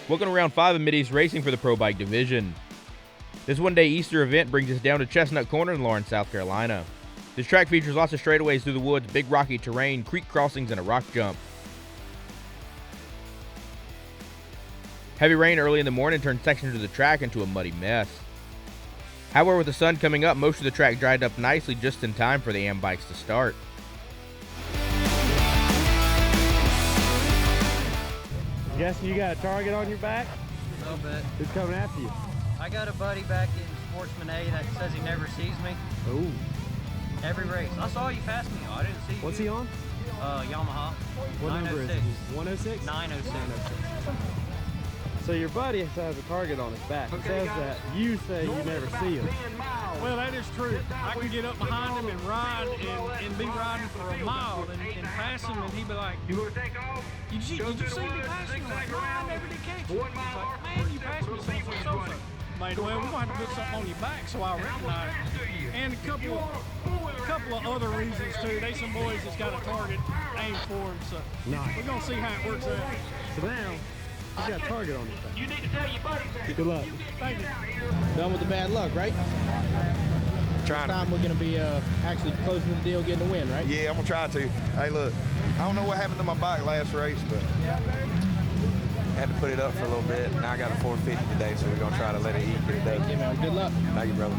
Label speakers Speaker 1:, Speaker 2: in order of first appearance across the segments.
Speaker 1: Welcome to round 5 of MidEast Racing for the Pro Bike Division. This one-day Easter event brings us down to Chestnut Corner in Lawrence, South Carolina. This track features lots of straightaways through the woods, big rocky terrain, creek crossings, and a rock jump. Heavy rain early in the morning turned sections of the track into a muddy mess. However, with the sun coming up, most of the track dried up nicely just in time for the AM bikes to start.
Speaker 2: Guessing you got a target on your back?
Speaker 3: A little bit.
Speaker 2: Who's coming after you?
Speaker 3: I got a buddy back in Sportsman A that says he never sees me.
Speaker 2: Ooh.
Speaker 3: Every race. I saw you pass me. I didn't see you.
Speaker 2: What's he on?
Speaker 3: Yamaha.
Speaker 2: What number is it?
Speaker 3: 906.
Speaker 2: 106?
Speaker 3: 906.
Speaker 2: So your buddy has a target on his back. He says that you say you never see him.
Speaker 4: Well, that is true. I can get up behind him and ride and be riding for a mile and pass him, and he'd be like, did you see me passing? I'm like, no, I never did catch you. He's like, man, you passed me so. Mate, well, we're going to have to put something on your back so I recognize it. And a couple of other reasons, too. They some boys that's got a target aimed for him, so
Speaker 2: nice.
Speaker 4: We're going to see how it works out.
Speaker 2: So now, you got a target on his back.
Speaker 5: You need to tell your buddy that.
Speaker 2: Good luck.
Speaker 4: Thank you.
Speaker 6: Done with the bad luck, right? This time we're going to be actually closing the deal, getting the win, right?
Speaker 7: Yeah, I'm going to try to. Hey, look, I don't know what happened to my bike last race, but had to put it up for a little bit. Now I got a 450 today, so we're going to try to let it eat it today.
Speaker 6: Thank you, man. Good luck.
Speaker 7: Thank you, brother.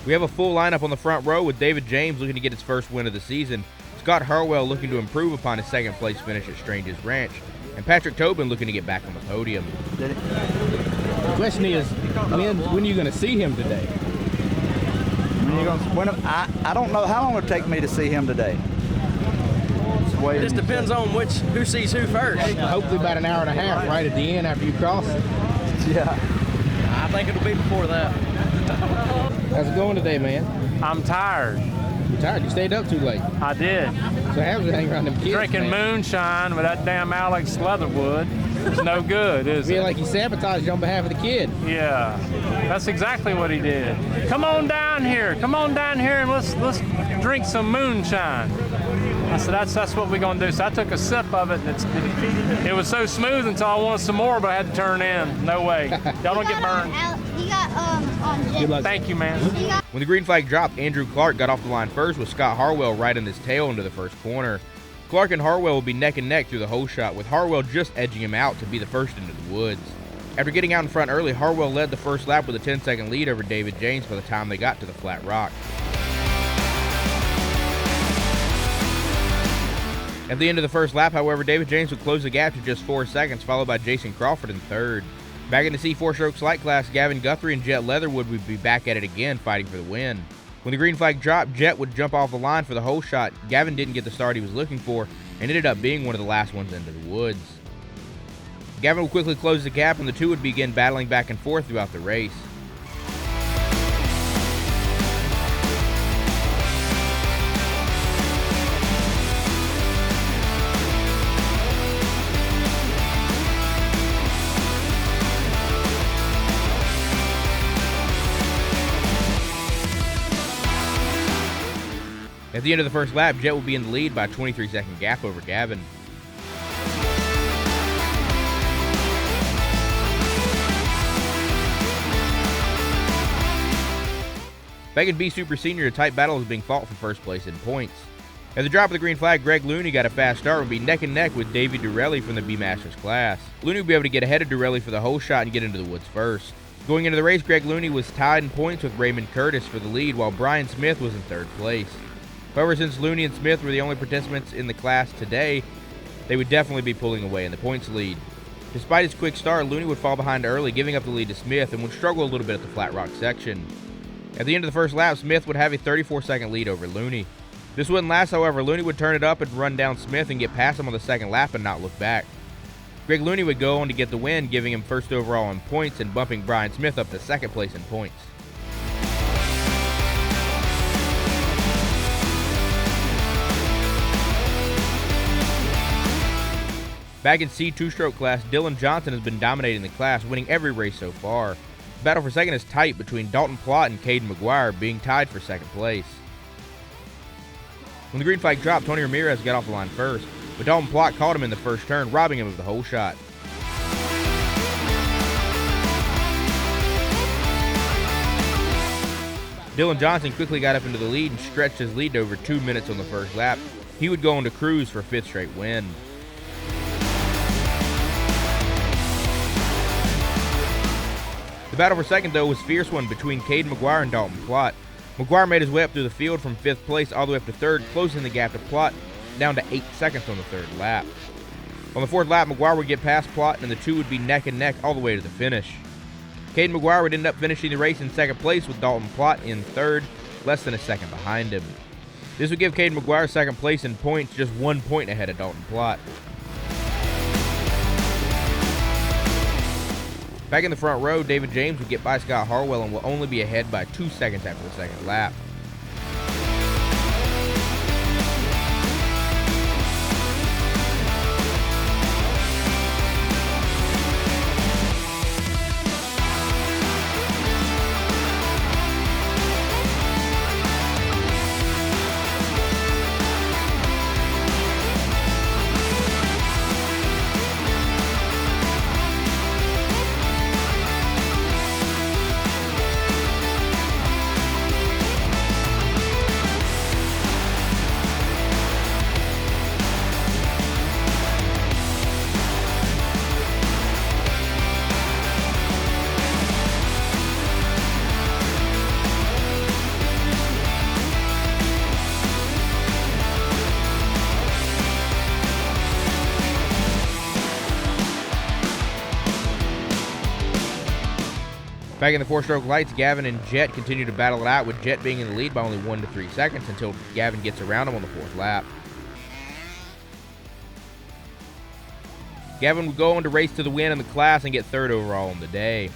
Speaker 1: We have a full lineup on the front row with David James looking to get his first win of the season, Scott Harwell looking to improve upon his second place finish at Strange's Ranch, and Patrick Tobin looking to get back on the podium.
Speaker 6: The question is, when are you going to see him today?
Speaker 8: I don't know how long it'll take me to see him today.
Speaker 3: It just depends on who sees who first.
Speaker 6: Hopefully about an hour and a half right at the end after you cross it.
Speaker 8: Yeah.
Speaker 3: I think it'll be before that.
Speaker 6: How's it going today, man?
Speaker 4: I'm tired.
Speaker 6: You tired? You stayed up too late.
Speaker 4: I did.
Speaker 6: So how's it hanging around them kids,
Speaker 4: Drinking
Speaker 6: man?
Speaker 4: moonshine with that damn Alex Leatherwood. It's no good, is
Speaker 6: Feel
Speaker 4: it?
Speaker 6: like you sabotaged on behalf of the kid.
Speaker 4: Yeah, that's exactly what he did. Come on down here. Come on down here and let's drink some moonshine. I said, that's what we're gonna do. So I took a sip of it, and it was so smooth until I wanted some more, but I had to turn in. No way. Y'all don't get burned.
Speaker 9: He got on Jett.
Speaker 6: Good luck.
Speaker 4: Thank you, man.
Speaker 1: When the green flag dropped, Andrew Clark got off the line first with Scott Harwell riding his tail into the first corner. Clark and Harwell will be neck and neck through the whole shot, with Harwell just edging him out to be the first into the woods. After getting out in front early, Harwell led the first lap with a 10-second lead over David James by the time they got to the flat rock. At the end of the first lap, however, David James would close the gap to just 4 seconds, followed by Jason Crawford in third. Back in the C4 Strokes Light class, Gavin, Guthrie, and Jett Leatherwood would be back at it again, fighting for the win. When the green flag dropped, Jett would jump off the line for the whole shot. Gavin didn't get the start he was looking for, and ended up being one of the last ones into the woods. Gavin would quickly close the gap, and the two would begin battling back and forth throughout the race. At the end of the first lap, Jett will be in the lead by a 23-second gap over Gavin. Back in B Super Senior, a tight battle is being fought for first place in points. At the drop of the green flag, Greg Looney got a fast start and will be neck and neck with Davey Durelli from the B Masters class. Looney will be able to get ahead of Durelli for the whole shot and get into the woods first. Going into the race, Greg Looney was tied in points with Raymond Curtis for the lead, while Brian Smith was in third place. However, since Looney and Smith were the only participants in the class today, they would definitely be pulling away in the points lead. Despite his quick start, Looney would fall behind early, giving up the lead to Smith, and would struggle a little bit at the flat rock section. At the end of the first lap, Smith would have a 34-second lead over Looney. This wouldn't last, however. Looney would turn it up and run down Smith and get past him on the second lap and not look back. Greg Looney would go on to get the win, giving him first overall in points and bumping Brian Smith up to second place in points. Back in C two-stroke class, Dylan Johnson has been dominating the class, winning every race so far. The battle for second is tight between Dalton Plott and Caden McGuire, being tied for second place. When the green flag dropped, Tony Ramirez got off the line first, but Dalton Plott caught him in the first turn, robbing him of the whole shot. Dylan Johnson quickly got up into the lead and stretched his lead to over 2 minutes on the first lap. He would go on to cruise for a fifth straight win. The battle for second, though, was a fierce one between Caden McGuire and Dalton Plott. McGuire made his way up through the field from 5th place all the way up to 3rd, closing the gap to Plott down to 8 seconds on the 3rd lap. On the 4th lap, McGuire would get past Plott, and the two would be neck and neck all the way to the finish. Caden McGuire would end up finishing the race in 2nd place with Dalton Plott in 3rd, less than a second behind him. This would give Caden McGuire 2nd place in points, just 1 point ahead of Dalton Plott. Back in the front row, David James would get by Scott Harwell and will only be ahead by 2 seconds after the second lap. Back in the 4-stroke lights, Gavin and Jett continue to battle it out, with Jett being in the lead by only 1 to 3 seconds until Gavin gets around him on the 4th lap. Gavin would go on to race to the win in the class and get 3rd overall on the day.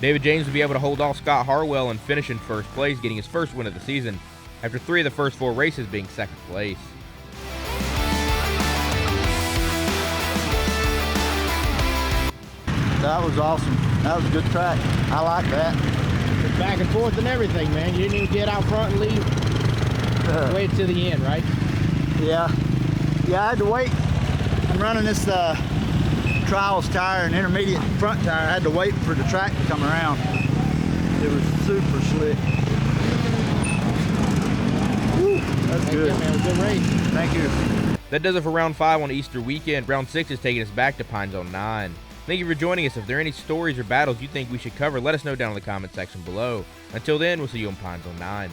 Speaker 1: David James would be able to hold off Scott Harwell and finish in 1st place, getting his first win of the season after 3 of the first 4 races being 2nd place.
Speaker 8: That was awesome. That was a good track. I like that.
Speaker 6: It's back and forth and everything, man. You didn't even get out front and leave. Wait to the end, right?
Speaker 8: Yeah. Yeah, I had to wait. I'm running this trials tire and intermediate front tire. I had to wait for the track to come around. It was super slick. Woo, that's good.
Speaker 6: Man. It was a good race.
Speaker 8: Thank you.
Speaker 1: That does it for round 5 on Easter weekend. Round 6 is taking us back to Pine Zone 9. Thank you for joining us. If there are any stories or battles you think we should cover, let us know down in the comment section below. Until then, we'll see you on Pine Zone 9.